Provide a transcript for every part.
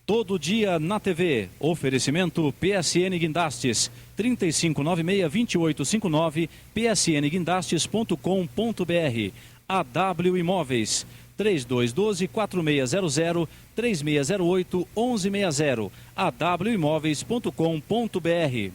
Todo dia na TV. Oferecimento PSN Guindastes. 3596-2859, psnguindastes.com.br. AW Imóveis. 3212-4600, 3608-1160. awimóveis.com.br.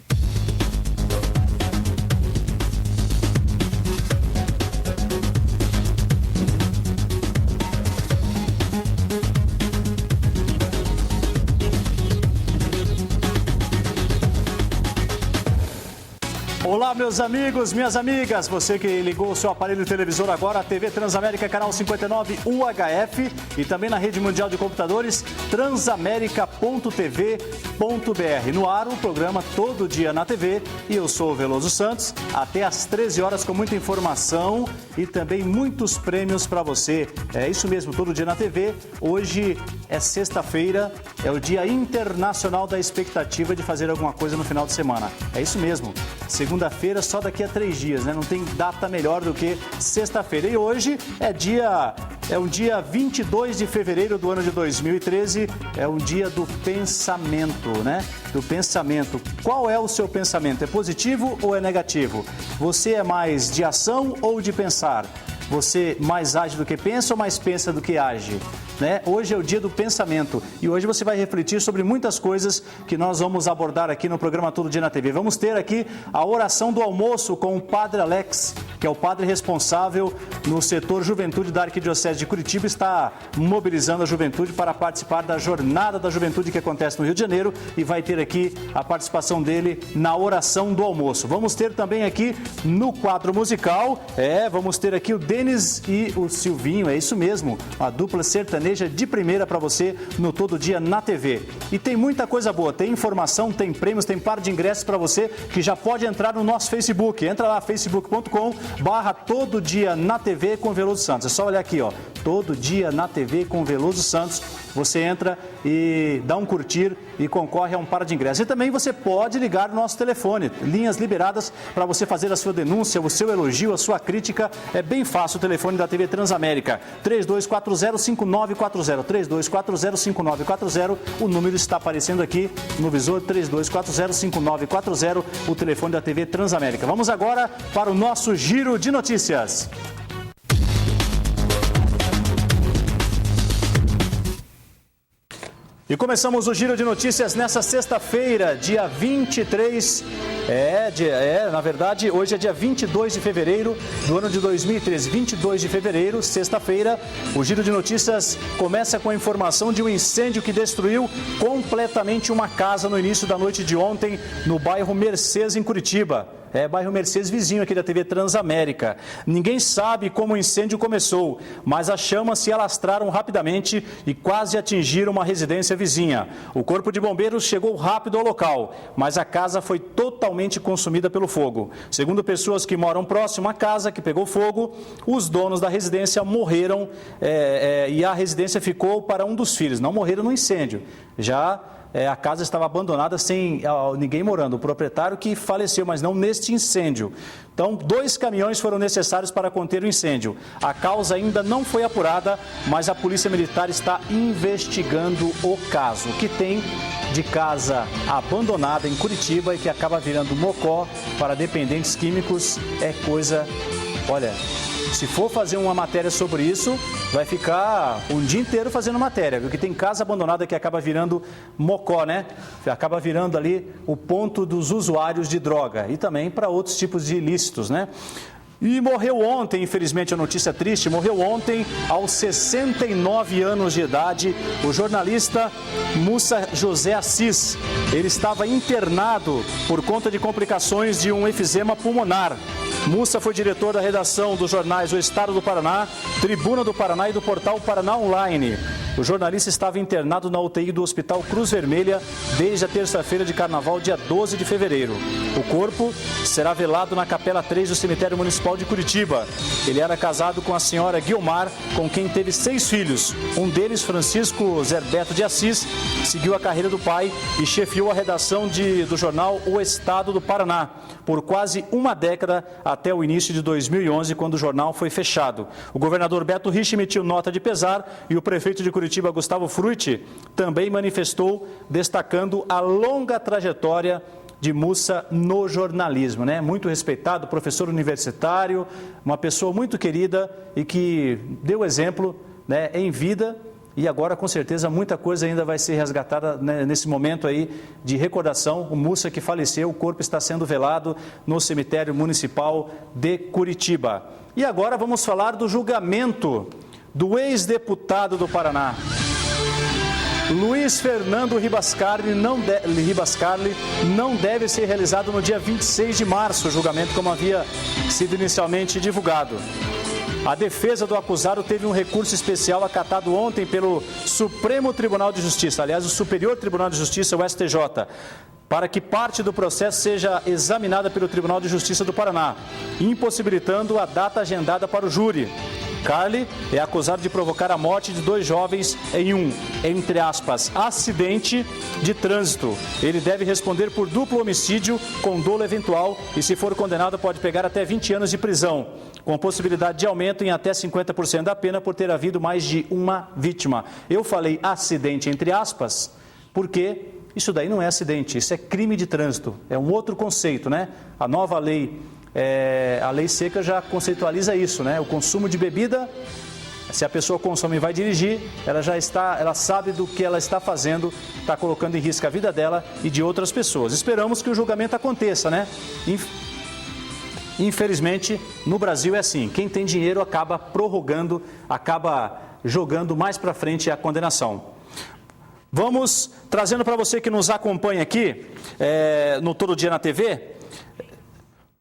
Olá, meus amigos, minhas amigas, você que ligou o seu aparelho televisor agora, a TV Transamérica, canal 59 UHF e também na rede mundial de computadores, transamerica.tv.br. No ar, o programa Todo Dia na TV e eu sou o Veloso Santos, até às 13 horas com muita informação e também muitos prêmios para você. É isso mesmo, Todo Dia na TV. Hoje é sexta-feira, é o Dia Internacional da Expectativa de fazer alguma coisa no final de semana. É isso mesmo. Segunda-feira só daqui a 3 dias, né? Não tem data melhor do que sexta-feira. E hoje é um dia 22 de fevereiro do ano de 2013, é um dia do pensamento, né? Do pensamento. Qual é o seu pensamento? É positivo ou é negativo? Você é mais de ação ou de pensar? Você mais age do que pensa ou mais pensa do que age? Né? Hoje é o dia do pensamento e hoje você vai refletir sobre muitas coisas que nós vamos abordar aqui no programa Todo Dia na TV. Vamos ter aqui a oração do almoço com o Padre Alex, que é o padre responsável no setor Juventude da Arquidiocese de Curitiba, está mobilizando a juventude para participar da Jornada da Juventude que acontece no Rio de Janeiro e vai ter aqui a participação dele na oração do almoço. Vamos ter também aqui no quadro musical, vamos ter aqui o Denis e o Silvinho, é isso mesmo, a dupla sertaneja de primeira para você no Todo Dia na TV. E tem muita coisa boa, tem informação, tem prêmios, tem par de ingressos para você que já pode entrar no nosso Facebook. Entra lá, facebook.com/Todo Dia na TV com Veloso Santos. É só olhar aqui, ó, Todo Dia na TV com Veloso Santos. Você entra e dá um curtir e concorre a um par de ingressos. E também você pode ligar no nosso telefone, linhas liberadas para você fazer a sua denúncia, o seu elogio, a sua crítica. É bem fácil, o telefone da TV Transamérica, 3240-5940, 3240-5940. O número está aparecendo aqui no visor, 3240-5940, o telefone da TV Transamérica. Vamos agora para o nosso giro de notícias. E começamos o Giro de Notícias nessa sexta-feira, dia 23, na verdade, hoje é dia 22 de fevereiro do ano de 2013, 22 de fevereiro, sexta-feira. O Giro de Notícias começa com a informação de um incêndio que destruiu completamente uma casa no início da noite de ontem, no bairro Mercês, em Curitiba. Bairro Mercês, vizinho aqui da TV Transamérica. Ninguém sabe como o incêndio começou, mas as chamas se alastraram rapidamente e quase atingiram uma residência vizinha. O Corpo de Bombeiros chegou rápido ao local, mas a casa foi totalmente consumida pelo fogo. Segundo pessoas que moram próximo à casa que pegou fogo, os donos da residência morreram e a residência ficou para um dos filhos. Não morreram no incêndio. A casa estava abandonada sem ninguém morando. O proprietário que faleceu, mas não neste incêndio. Então, 2 caminhões foram necessários para conter o incêndio. A causa ainda não foi apurada, mas a Polícia Militar está investigando o caso. O que tem de casa abandonada em Curitiba e que acaba virando mocó para dependentes químicos é coisa... Olha... Se for fazer uma matéria sobre isso, vai ficar um dia inteiro fazendo matéria, porque tem casa abandonada que acaba virando mocó, né? Acaba virando ali o ponto dos usuários de droga e também para outros tipos de ilícitos, né? E morreu ontem, infelizmente a notícia triste, morreu ontem aos 69 anos de idade o jornalista Mussa José Assis. Ele estava internado por conta de complicações de um efizema pulmonar. Mussa foi diretor da redação dos jornais O Estado do Paraná, Tribuna do Paraná e do portal Paraná Online. O jornalista estava internado na UTI do Hospital Cruz Vermelha desde a terça-feira de carnaval, dia 12 de fevereiro. O corpo será velado na Capela 3 do Cemitério Municipal de Curitiba. Ele era casado com a senhora Guilmar, com quem teve 6 filhos. Um deles, Francisco Zerbeto de Assis, seguiu a carreira do pai e chefiou a redação do jornal O Estado do Paraná por quase uma década, até o início de 2011, quando o jornal foi fechado. O governador Beto Richa emitiu nota de pesar e o prefeito de Curitiba, Gustavo Frutti, também manifestou, destacando a longa trajetória de Mussa no jornalismo, né? Muito respeitado, professor universitário, uma pessoa muito querida e que deu exemplo, né, em vida. E agora, com certeza, muita coisa ainda vai ser resgatada, né, nesse momento aí de recordação. O Mussa que faleceu, o corpo está sendo velado no cemitério municipal de Curitiba. E agora vamos falar do julgamento do ex-deputado do Paraná. Luiz Fernando Ribascarli não deve ser realizado no dia 26 de março, o julgamento como havia sido inicialmente divulgado. A defesa do acusado teve um recurso especial acatado ontem pelo Supremo Tribunal de Justiça, aliás, o Superior Tribunal de Justiça, o STJ, para que parte do processo seja examinada pelo Tribunal de Justiça do Paraná, impossibilitando a data agendada para o júri. Carli é acusado de provocar a morte de 2 jovens em um, entre aspas, acidente de trânsito. Ele deve responder por duplo homicídio com dolo eventual e, se for condenado, pode pegar até 20 anos de prisão, com possibilidade de aumento em até 50% da pena por ter havido mais de uma vítima. Eu falei acidente entre aspas porque isso daí não é acidente, isso é crime de trânsito, é um outro conceito, né? A nova lei, a lei seca já conceitualiza isso, né? O consumo de bebida, se a pessoa consome e vai dirigir, ela sabe do que ela está fazendo, está colocando em risco a vida dela e de outras pessoas. Esperamos que o julgamento aconteça, né? Infelizmente, no Brasil é assim, quem tem dinheiro acaba prorrogando, acaba jogando mais para frente a condenação. Vamos trazendo para você que nos acompanha aqui, no Todo Dia na TV,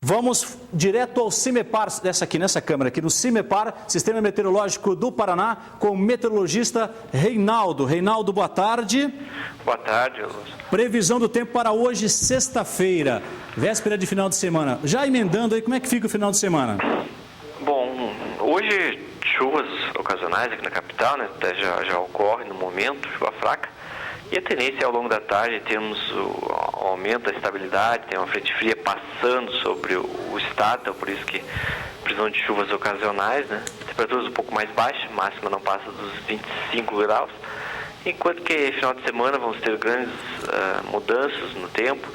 vamos direto ao CIMEPAR, nessa câmera aqui, no CIMEPAR, Sistema Meteorológico do Paraná, com o meteorologista Reinaldo. Reinaldo, boa tarde. Boa tarde, Lúcio. Previsão do tempo para hoje, sexta-feira, véspera de final de semana. Já emendando aí, como é que fica o final de semana? Bom, hoje chuvas ocasionais aqui na capital, né? Até já ocorre no momento, chuva fraca. E a tendência ao longo da tarde temos o aumento da estabilidade, tem uma frente fria passando sobre o estado, então por isso que previsão de chuvas ocasionais, né? Temperaturas um pouco mais baixas, máxima não passa dos 25 graus. Enquanto que final de semana vamos ter grandes mudanças no tempo.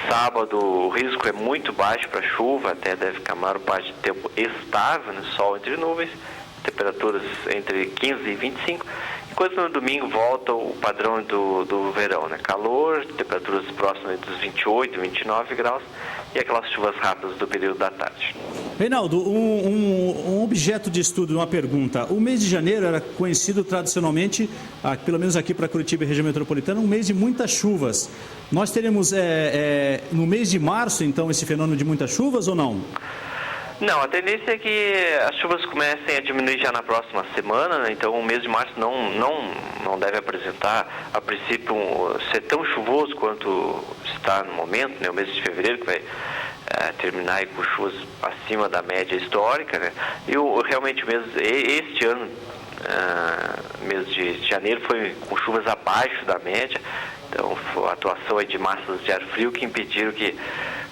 Sábado o risco é muito baixo para chuva, até deve ficar a maior parte do tempo estável, né? Sol entre nuvens, temperaturas entre 15 e 25. Enquanto no domingo volta o padrão do verão, né? Calor, temperaturas próximas dos 28, 29 graus e aquelas chuvas rápidas do período da tarde. Reinaldo, um objeto de estudo, uma pergunta. O mês de janeiro era conhecido tradicionalmente, pelo menos aqui para Curitiba e região metropolitana, um mês de muitas chuvas. Nós teremos no mês de março, então, esse fenômeno de muitas chuvas ou não? Não, a tendência é que as chuvas comecem a diminuir já na próxima semana, né? Então o mês de março não deve apresentar, a princípio, ser tão chuvoso quanto está no momento, né? O mês de fevereiro que vai terminar aí com chuvas acima da média histórica, né? E realmente este ano, mês de janeiro, foi com chuvas abaixo da média, então a atuação aí de massas de ar frio que impediram que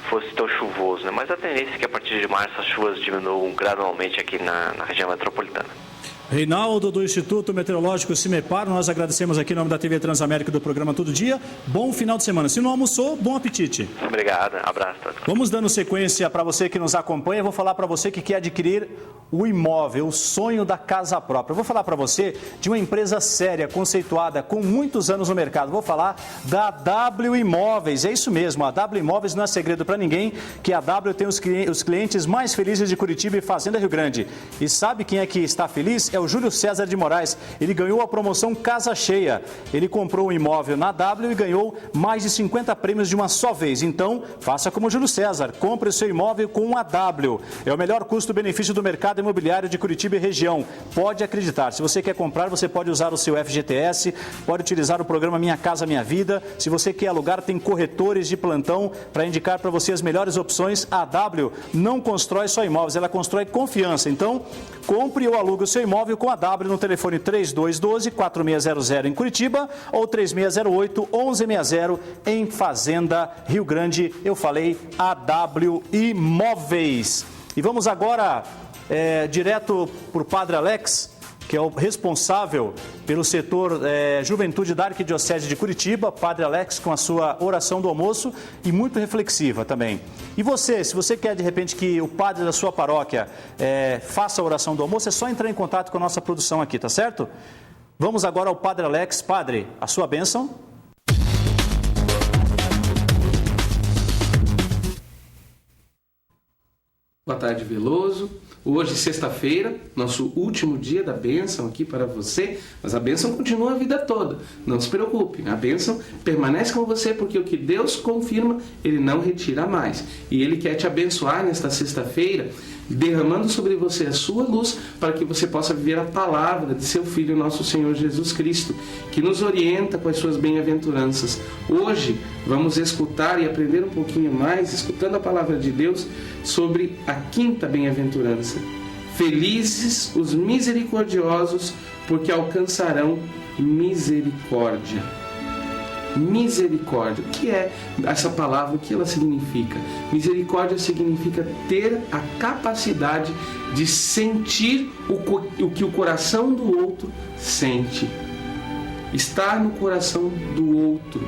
fosse tão chuvoso, né? Mas a tendência é que a partir de março as chuvas diminuam gradualmente aqui na região metropolitana. Reinaldo, do Instituto Meteorológico CIMEPAR, nós agradecemos aqui em nome da TV Transamérica do programa Todo Dia. Bom final de semana. Se não almoçou, bom apetite. Obrigado, abraço. Vamos dando sequência para você que nos acompanha. Eu vou falar para você que quer adquirir o imóvel, o sonho da casa própria. Eu vou falar para você de uma empresa séria, conceituada, com muitos anos no mercado. Vou falar da W Imóveis. É isso mesmo, a W Imóveis não é segredo para ninguém que a W tem os clientes mais felizes de Curitiba e Fazenda Rio Grande. E sabe quem é que está feliz? É o Júlio César de Moraes. Ele ganhou a promoção Casa Cheia. Ele comprou um imóvel na W e ganhou mais de 50 prêmios de uma só vez. Então, faça como o Júlio César. Compre o seu imóvel com a W. É o melhor custo-benefício do mercado imobiliário de Curitiba e região. Pode acreditar. Se você quer comprar, você pode usar o seu FGTS, pode utilizar o programa Minha Casa Minha Vida. Se você quer alugar, tem corretores de plantão para indicar para você as melhores opções. A W não constrói só imóveis, ela constrói confiança. Então, compre ou alugue o seu imóvel com a W no telefone 3212-4600 em Curitiba ou 3608-1160 em Fazenda Rio Grande. Eu falei a W Imóveis. E vamos agora direto para o Padre Alex, que é o responsável pelo setor Juventude da Arquidiocese de Curitiba. Padre Alex, com a sua oração do almoço e muito reflexiva também. E você, se você quer de repente que o padre da sua paróquia faça a oração do almoço, é só entrar em contato com a nossa produção aqui, tá certo? Vamos agora ao Padre Alex. Padre, a sua bênção. Boa tarde, Veloso. Hoje, sexta-feira, nosso último dia da bênção aqui para você, mas a bênção continua a vida toda. Não se preocupe, a bênção permanece com você porque o que Deus confirma, Ele não retira mais. E Ele quer te abençoar nesta sexta-feira, derramando sobre você a sua luz para que você possa viver a palavra de seu Filho, nosso Senhor Jesus Cristo, que nos orienta com as suas bem-aventuranças. Hoje, vamos escutar e aprender um pouquinho mais, escutando a palavra de Deus, sobre a quinta bem-aventurança. Felizes os misericordiosos, porque alcançarão misericórdia. Misericórdia. O que é essa palavra? O que ela significa? Misericórdia significa ter a capacidade de sentir o que o coração do outro sente. Estar no coração do outro.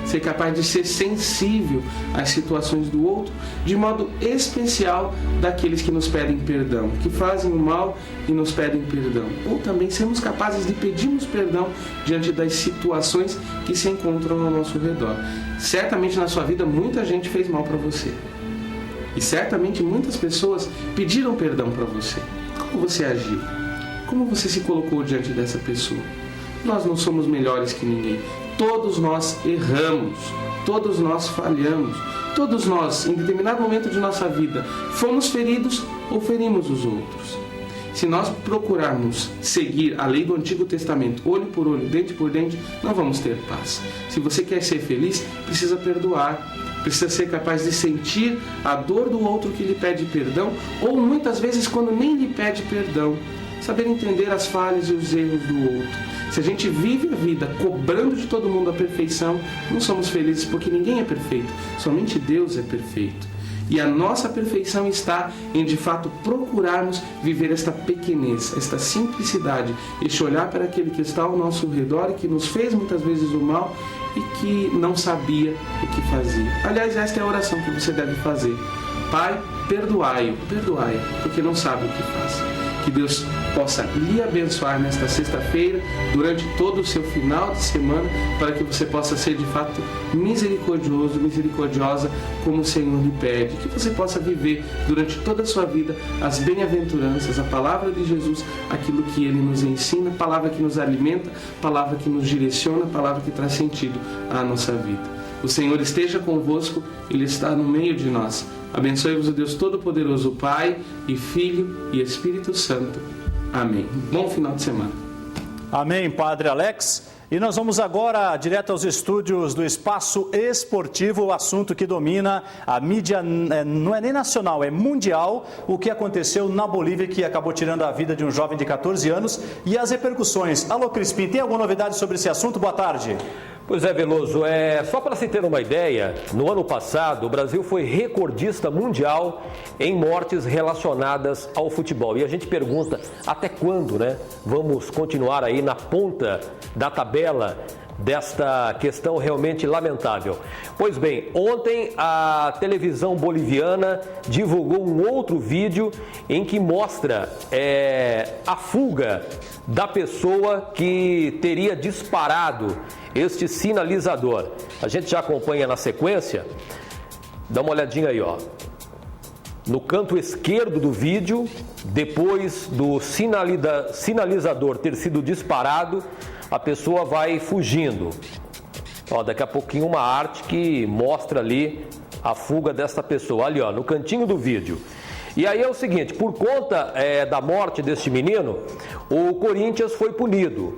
Ser capaz de ser sensível às situações do outro, de modo especial daqueles que nos pedem perdão, que fazem o mal e nos pedem perdão. Ou também sermos capazes de pedirmos perdão diante das situações que se encontram ao nosso redor. Certamente na sua vida muita gente fez mal para você. E certamente muitas pessoas pediram perdão para você. Como você agiu? Como você se colocou diante dessa pessoa? Nós não somos melhores que ninguém. Todos nós erramos, todos nós falhamos, todos nós, em determinado momento de nossa vida, fomos feridos ou ferimos os outros. Se nós procurarmos seguir a lei do Antigo Testamento, olho por olho, dente por dente, não vamos ter paz. Se você quer ser feliz, precisa perdoar, precisa ser capaz de sentir a dor do outro que lhe pede perdão, ou muitas vezes quando nem lhe pede perdão, saber entender as falhas e os erros do outro. Se a gente vive a vida cobrando de todo mundo a perfeição, não somos felizes porque ninguém é perfeito, somente Deus é perfeito. E a nossa perfeição está em, de fato, procurarmos viver esta pequenez, esta simplicidade, este olhar para aquele que está ao nosso redor e que nos fez muitas vezes o mal e que não sabia o que fazia. Aliás, esta é a oração que você deve fazer. Pai, perdoai-o, porque não sabe o que faz. Que Deus possa lhe abençoar nesta sexta-feira, durante todo o seu final de semana, para que você possa ser de fato misericordioso, misericordiosa, como o Senhor lhe pede. Que você possa viver durante toda a sua vida as bem-aventuranças, a palavra de Jesus, aquilo que Ele nos ensina, a palavra que nos alimenta, a palavra que nos direciona, a palavra que traz sentido à nossa vida. O Senhor esteja convosco, Ele está no meio de nós. Abençoe-vos o Deus Todo-Poderoso, Pai e Filho e Espírito Santo. Amém. Bom final de semana. Amém, Padre Alex. E nós vamos agora direto aos estúdios do Espaço Esportivo, o assunto que domina a mídia, não é nem nacional, é mundial, o que aconteceu na Bolívia, que acabou tirando a vida de um jovem de 14 anos, e as repercussões. Alô, Crispim, tem alguma novidade sobre esse assunto? Boa tarde. Pois é, Veloso, só para se ter uma ideia, no ano passado o Brasil foi recordista mundial em mortes relacionadas ao futebol. E a gente pergunta, até quando, né? Vamos continuar aí na ponta da tabela desta questão realmente lamentável. Pois bem, ontem a televisão boliviana divulgou um outro vídeo em que mostra a fuga da pessoa que teria disparado este sinalizador. A gente já acompanha na sequência. Dá uma olhadinha aí, ó. No canto esquerdo do vídeo, depois do sinalizador ter sido disparado, a pessoa vai fugindo. Ó, daqui a pouquinho uma arte que mostra ali a fuga desta pessoa. Ali, ó, no cantinho do vídeo. E aí é o seguinte, por conta da morte deste menino, o Corinthians foi punido.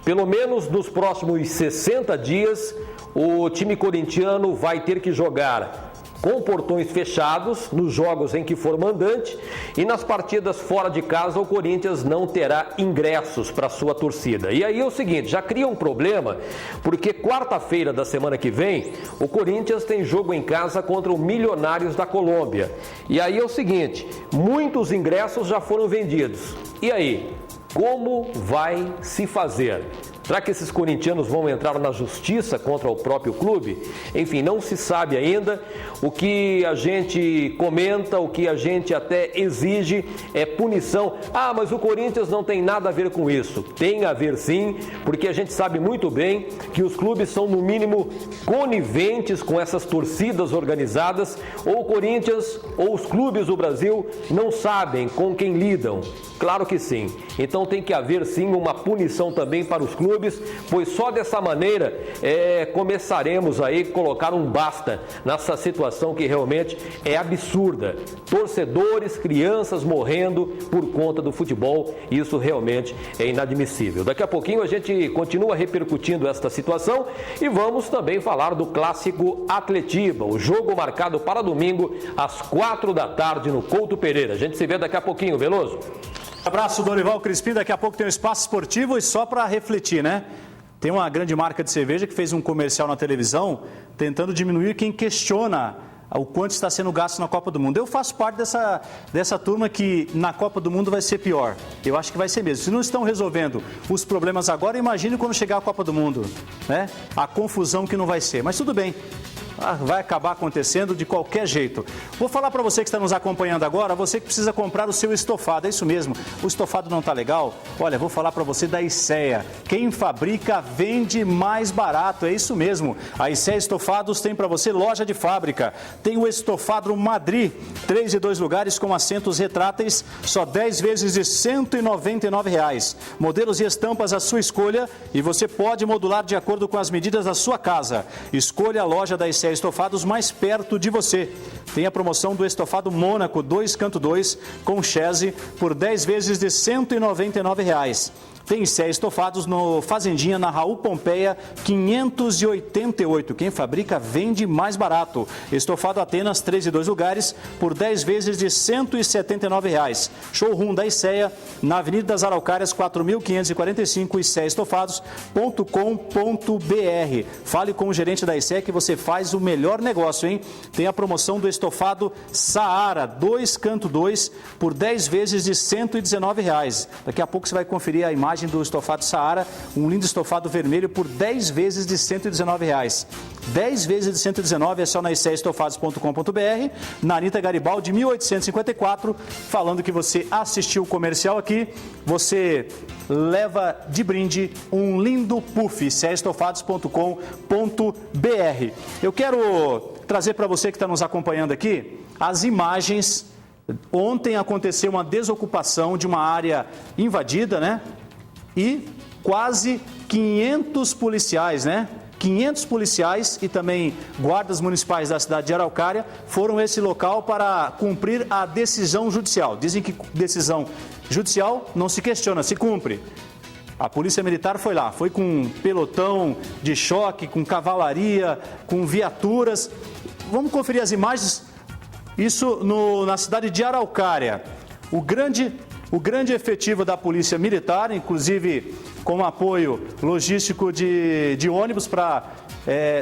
Pelo menos nos próximos 60 dias, o time corintiano vai ter que jogar com portões fechados nos jogos em que for mandante, e nas partidas fora de casa o Corinthians não terá ingressos para sua torcida. E aí é o seguinte, já cria um problema, porque quarta-feira da semana que vem o Corinthians tem jogo em casa contra o Milionários da Colômbia. E aí é o seguinte, muitos ingressos já foram vendidos. E aí, como vai se fazer? Será que esses corintianos vão entrar na justiça contra o próprio clube? Enfim, não se sabe ainda. O que a gente comenta, o que a gente até exige é punição. Ah, mas o Corinthians não tem nada a ver com isso. Tem a ver sim, porque a gente sabe muito bem que os clubes são no mínimo coniventes com essas torcidas organizadas, ou o Corinthians ou os clubes do Brasil não sabem com quem lidam. Claro que sim. Então tem que haver sim uma punição também para os clubes, pois só dessa maneira começaremos aí a colocar um basta nessa situação que realmente é absurda. Torcedores, crianças morrendo por conta do futebol, isso realmente é inadmissível. Daqui a pouquinho a gente continua repercutindo esta situação e vamos também falar do clássico Atletiba, o jogo marcado para domingo às 4 da tarde no Couto Pereira. A gente se vê daqui a pouquinho, Veloso. Abraço, Dorival Crispim. Daqui a pouco tem um espaço esportivo e só para refletir, né? Tem uma grande marca de cerveja que fez um comercial na televisão tentando diminuir quem questiona o quanto está sendo gasto na Copa do Mundo. Eu faço parte dessa turma que na Copa do Mundo vai ser pior. Eu acho que vai ser mesmo. Se não estão resolvendo os problemas agora, imagine quando chegar a Copa do Mundo, né? A confusão que não vai ser. Mas tudo bem. Vai acabar acontecendo de qualquer jeito. Vou falar para você que está nos acompanhando agora, você que precisa comprar o seu estofado, é isso mesmo, o estofado não está legal? Olha, vou falar para você da ICEA. Quem fabrica, vende mais barato, é isso mesmo. A ICEA Estofados tem para você loja de fábrica. Tem o estofado Madrid, 3 e 2 lugares com assentos retráteis, só 10 vezes de R$ 199. Modelos e estampas à sua escolha e você pode modular de acordo com as medidas da sua casa. Escolha a loja da ICEA Estofados mais perto de você. Tem a promoção do estofado Mônaco 2x2 com chaise por 10 vezes de R$ 199. Tem ICEA Estofados no Fazendinha, na Raul Pompeia, 588. Quem fabrica, vende mais barato. Estofado Atenas, 3 e 2 lugares, por 10 vezes de R$ 179. Showroom da ICEA, na Avenida das Araucárias, 4.545, iceaestofados.com.br. Fale com o gerente da ICEA que você faz o melhor negócio, hein? Tem a promoção do estofado Saara, 2x2, por 10 vezes de R$ 119. Daqui a pouco você vai conferir a imagem do estofado Saara, um lindo estofado vermelho por 10 vezes de R$ 119. 10 vezes de 119 é só na iceaestofados.com.br, na Anita Garibaldi, 1854, falando que você assistiu o comercial aqui, você leva de brinde um lindo puff, iceaestofados.com.br. Eu quero trazer para você que está nos acompanhando aqui as imagens. Ontem aconteceu uma desocupação de uma área invadida, né? E quase 500 policiais, né? 500 policiais e também guardas municipais da cidade de Araucária foram a esse local para cumprir a decisão judicial. Dizem que decisão judicial não se questiona, se cumpre. A Polícia Militar foi lá, foi com um pelotão de choque, com cavalaria, com viaturas. Vamos conferir as imagens. Isso na cidade de Araucária. O grande efetivo da Polícia Militar, inclusive com apoio logístico de ônibus para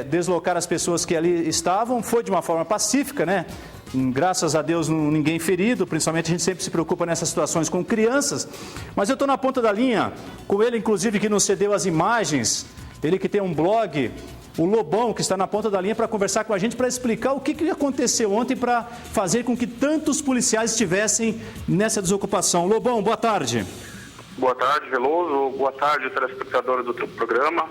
deslocar as pessoas que ali estavam, foi de uma forma pacífica, né? Graças a Deus ninguém ferido, principalmente a gente sempre se preocupa nessas situações com crianças. Mas eu estou na ponta da linha, com ele inclusive que nos cedeu as imagens ele que tem um blog, o Lobão, que está na ponta da linha para conversar com a gente, para explicar o que aconteceu ontem para fazer com que tantos policiais estivessem nessa desocupação. Lobão, boa tarde. Boa tarde, Veloso. Boa tarde, telespectadores do teu programa.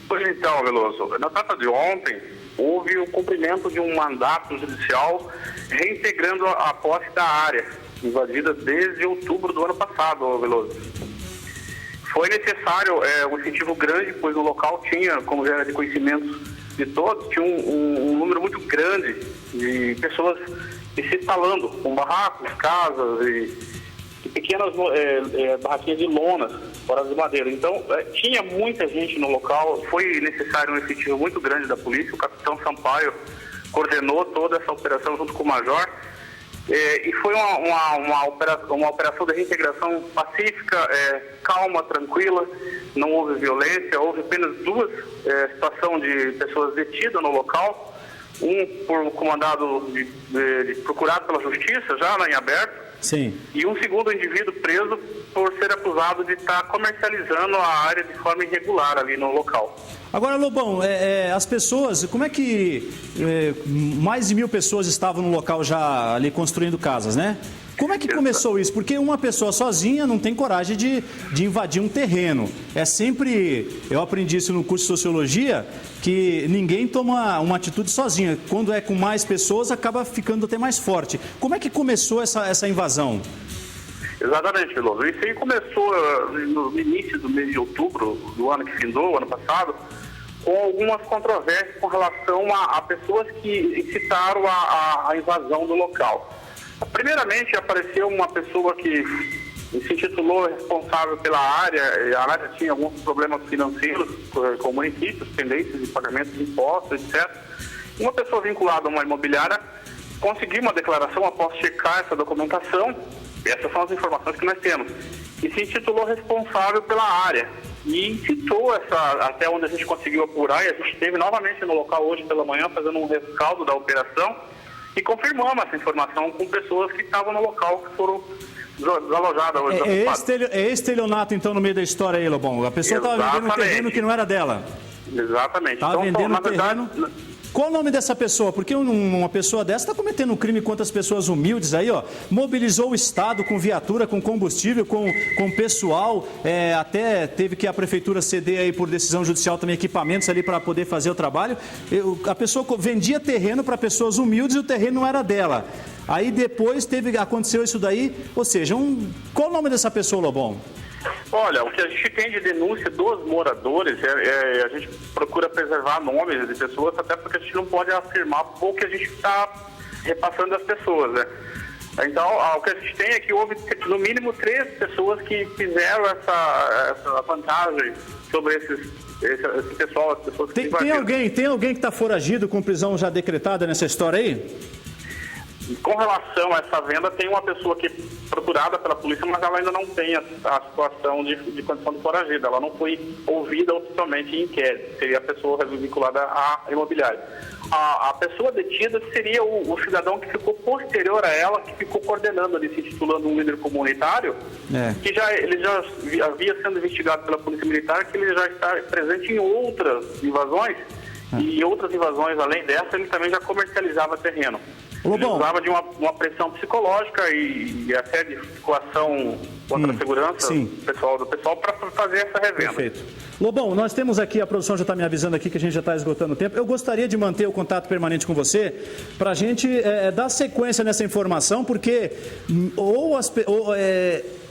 Pois então, Veloso, na data de ontem, houve o cumprimento de um mandato judicial reintegrando a posse da área, invadida desde outubro do ano passado, Veloso. Foi necessário um incentivo grande, pois o local tinha, como já era de conhecimento de todos, tinha um número muito grande de pessoas se instalando com barracos, casas e pequenas barraquinhas de lonas, fora de madeira. Então, tinha muita gente no local, foi necessário um incentivo muito grande da polícia. O capitão Sampaio coordenou toda essa operação junto com o major. E foi uma operação de reintegração pacífica, calma, tranquila, não houve violência, houve apenas duas situações de pessoas detidas no local, um por comandado procurado pela justiça, já em aberto, sim, e um segundo indivíduo preso por ser acusado de estar comercializando a área de forma irregular ali no local. Agora, Lobão, as pessoas, como é que mais de 1.000 pessoas estavam no local já ali construindo casas, né? Como é que começou isso? Porque uma pessoa sozinha não tem coragem de invadir um terreno. É sempre, eu aprendi isso no curso de Sociologia, que ninguém toma uma atitude sozinha. Quando é com mais pessoas, acaba ficando até mais forte. Como é que começou essa invasão? Exatamente, Veloso. Isso aí começou no início do mês de outubro do ano que findou, ano passado, com algumas controvérsias com relação a pessoas que incitaram a invasão do local. Primeiramente, apareceu uma pessoa que se intitulou responsável pela área. A área tinha alguns problemas financeiros com municípios, pendências de pagamento de impostos, etc. Uma pessoa vinculada a uma imobiliária conseguiu uma declaração após checar essa documentação. Essas são as informações que nós temos. E se intitulou responsável pela área. E incitou até onde a gente conseguiu apurar, e a gente esteve novamente no local hoje pela manhã fazendo um rescaldo da operação e confirmamos essa informação com pessoas que estavam no local, que foram desalojadas. É estelionato, então, no meio da história aí, Lobão. A pessoa estava vendendo um terreno que não era dela. Exatamente. Estava vendendo um terreno... Qual o nome dessa pessoa? Porque uma pessoa dessa está cometendo um crime contra as pessoas humildes aí, ó. Mobilizou o Estado com viatura, com combustível, com pessoal, até teve que a prefeitura ceder aí por decisão judicial também equipamentos ali para poder fazer o trabalho. A pessoa vendia terreno para pessoas humildes e o terreno não era dela. Aí depois aconteceu isso daí, ou seja, qual o nome dessa pessoa, Lobão? Olha, o que a gente tem de denúncia dos moradores, a gente procura preservar nomes de pessoas, até porque a gente não pode afirmar o que a gente está repassando das pessoas, né? Então, o que a gente tem é que houve, no mínimo, 3 pessoas que fizeram essa vantagem sobre esse pessoal, as pessoas que invadiram. Tem alguém que está foragido com prisão já decretada nessa história aí? Com relação a essa venda, tem uma pessoa que é procurada pela polícia, mas ela ainda não tem a situação de condição de foragida. Ela não foi ouvida oficialmente em inquérito. Seria a pessoa vinculada à imobiliária. A pessoa detida seria o cidadão que ficou posterior a ela, que ficou coordenando ali, se intitulando um líder comunitário, que ele já havia sendo investigado pela polícia militar, que ele já está presente em outras invasões, e outras invasões além dessa, ele também já comercializava terreno. Ele usava de uma pressão psicológica e até de coação contra a segurança do pessoal para fazer essa revenda. Perfeito. Lobão, nós temos aqui, a produção já está me avisando aqui que a gente já está esgotando o tempo. Eu gostaria de manter o contato permanente com você para a gente dar sequência nessa informação, porque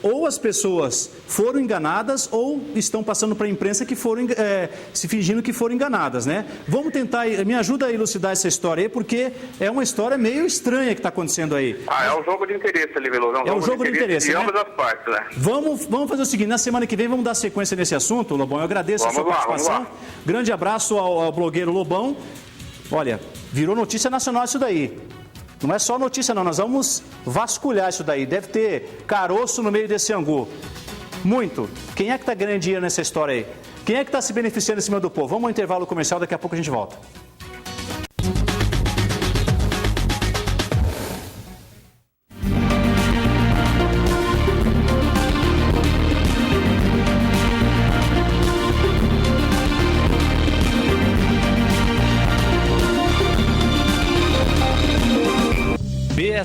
ou as pessoas foram enganadas ou estão passando para a imprensa que foram se fingindo que foram enganadas, né? Vamos tentar, me ajuda a elucidar essa história aí, porque é uma história meio estranha que está acontecendo aí. É um jogo de interesse ali, Veloso. É um jogo de interesse, de né? ambas as partes, né? Vamos fazer o seguinte, na semana que vem vamos dar sequência nesse assunto, Lobão. Eu agradeço a sua participação. Grande abraço ao blogueiro Lobão. Olha, virou notícia nacional isso daí. Não é só notícia não, nós vamos vasculhar isso daí. Deve ter caroço no meio desse angu. Muito. Quem é que está ganhando dinheiro nessa história aí? Quem é que está se beneficiando em cima do povo? Vamos ao intervalo comercial, daqui a pouco a gente volta.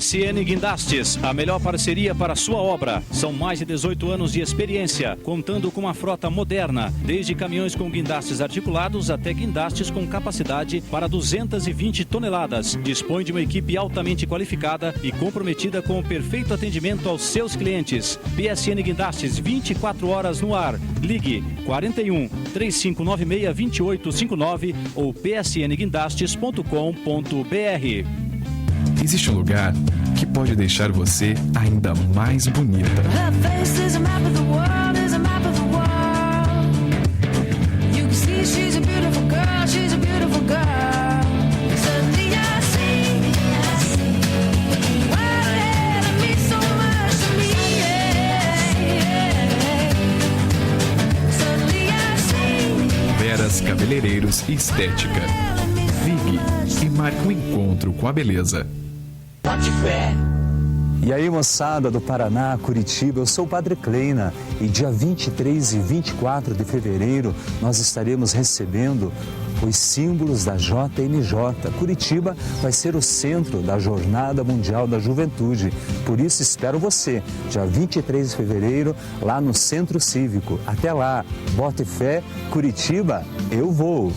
PSN Guindastes, a melhor parceria para a sua obra. São mais de 18 anos de experiência, contando com uma frota moderna, desde caminhões com guindastes articulados até guindastes com capacidade para 220 toneladas. Dispõe de uma equipe altamente qualificada e comprometida com o perfeito atendimento aos seus clientes. PSN Guindastes, 24 horas no ar. Ligue 41 3596 2859 ou psnguindastes.com.br. Existe um lugar que pode deixar você ainda mais bonita. Veras Cabeleireiros e Estética. Ligue e marque um encontro com a beleza. E aí, moçada do Paraná, Curitiba, eu sou o Padre Kleina e dia 23 e 24 de fevereiro nós estaremos recebendo os símbolos da JMJ. Curitiba vai ser o centro da Jornada Mundial da Juventude. Por isso espero você, dia 23 de fevereiro, lá no Centro Cívico. Até lá, bote fé, Curitiba, eu vou!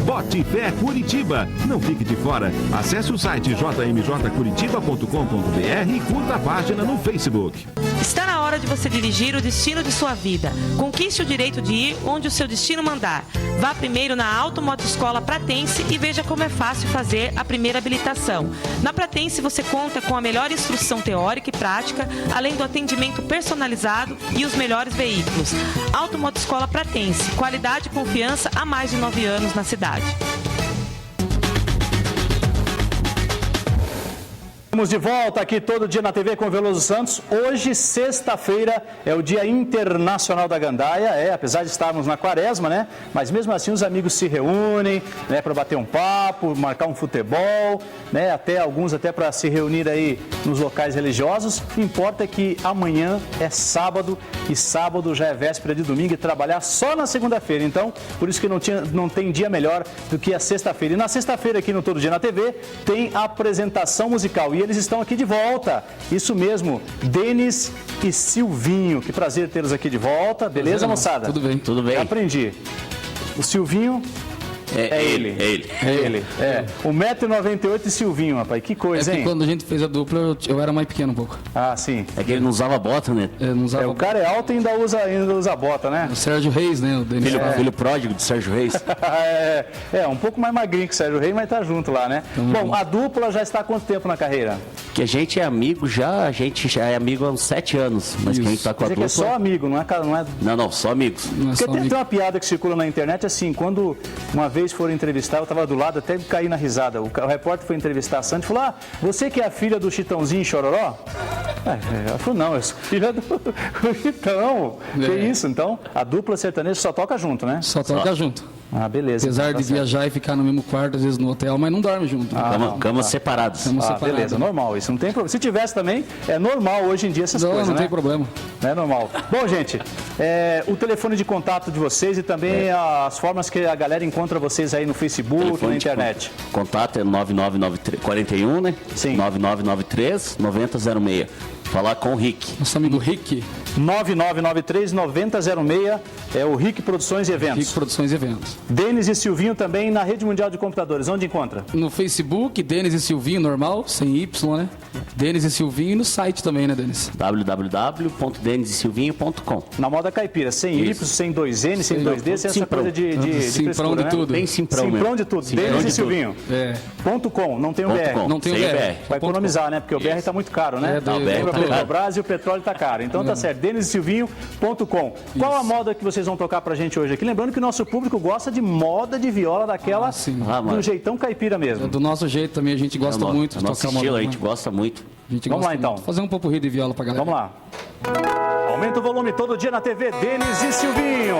Bote Fé Curitiba. Não fique de fora. Acesse o site jmjcuritiba.com.br e curta a página no Facebook. Está na hora de você dirigir o destino de sua vida. Conquiste o direito de ir onde o seu destino mandar. Vá primeiro na Automotoscola Pratense e veja como é fácil fazer a primeira habilitação. Na Pratense você conta com a melhor instrução teórica e prática, além do atendimento personalizado e os melhores veículos. Automotoscola Pratense, qualidade e confiança há mais de 9 anos na cidade. Estamos de volta aqui todo dia na TV com o Veloso Santos. Hoje, sexta-feira, é o Dia Internacional da Gandaia. Apesar de estarmos na quaresma, né? Mas mesmo assim os amigos se reúnem, né? Para bater um papo, marcar um futebol, né? Até alguns até para se reunir aí nos locais religiosos. O que importa é que amanhã é sábado e sábado já é véspera de domingo e trabalhar só na segunda-feira. Então, por isso que não tem dia melhor do que a sexta-feira. E na sexta-feira aqui no Todo Dia na TV tem a apresentação musical. E eles estão aqui de volta. Isso mesmo, Denis e Silvinho. Que prazer tê-los aqui de volta. Beleza, moçada? Tudo bem. Tudo bem. Eu aprendi. O Silvinho... É ele. 1,98m e Silvinho, rapaz. Que coisa, hein? Quando a gente fez a dupla, eu era mais pequeno um pouco. Ah, sim. É que ele não usava bota, né? Não usava... o cara é alto e ainda usa bota, né? O Sérgio Reis, né? O filho pródigo de Sérgio Reis. Um pouco mais magrinho que o Sérgio Reis, mas tá junto lá, né? Bom, a dupla já está há quanto tempo na carreira? Que a gente é amigo a gente já é amigo há uns 7 anos. Mas quem tá com a dupla... é só amigo, não é? Não, só amigos. Porque tem uma piada que circula na internet assim, quando uma vez foram entrevistar, eu estava do lado, até caí na risada. O repórter foi entrevistar a Sandy e falou: você que é a filha do Chitãozinho e Chororó? Ela falou: não, eu sou filha do Chitão. Que isso? Então, a dupla sertaneja só toca junto, né? Só toca junto. Ah, beleza. Apesar de viajar e ficar no mesmo quarto, às vezes no hotel, mas não dorme junto. Camas separadas. Beleza, normal. Isso não tem problema. Se tivesse também, é normal hoje em dia essas coisas, não né? tem problema. Não é normal. Bom, gente, o telefone de contato de vocês e também as formas que a galera encontra vocês aí no Facebook, na internet. Contato é 999341, né? Sim. 9993-9006. Falar com o Rick. Nosso amigo Rick. 9993-9006 é o Rick Produções e Eventos. Rick Produções e Eventos. Denis e Silvinho também na Rede Mundial de Computadores. Onde encontra? No Facebook, Denis e Silvinho, normal, sem Y, né? Denis e Silvinho e no site também, né, Denis? www.denisesilvinho.com. Na moda caipira, sem Y, sem 2N, sem 2D, sem essa coisa de simprão de tudo. Bem simprão de tudo. Denis e Silvinho. .com, não tem o BR. Não tem o BR. Vai economizar, né? Porque o BR está muito caro, né? O BR tá Petrobras e o petróleo está caro. Então tá certo, denisesilvinho.com. Qual a moda que vocês vão tocar pra gente hoje aqui? Lembrando que o nosso público gosta de moda de viola daquela, do jeitão caipira mesmo. Do nosso jeito também, a gente gosta muito de tocar moda. A gente gosta muito. Vamos lá então. Fazer um popurrí de viola pra galera. Vamos lá. Aumenta o volume todo dia na TV, Denis e Silvinho.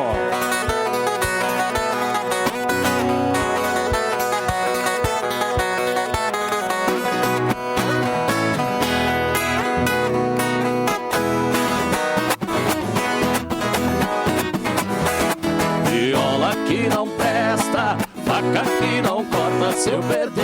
Viola que não presta, faca que não corta, se eu perder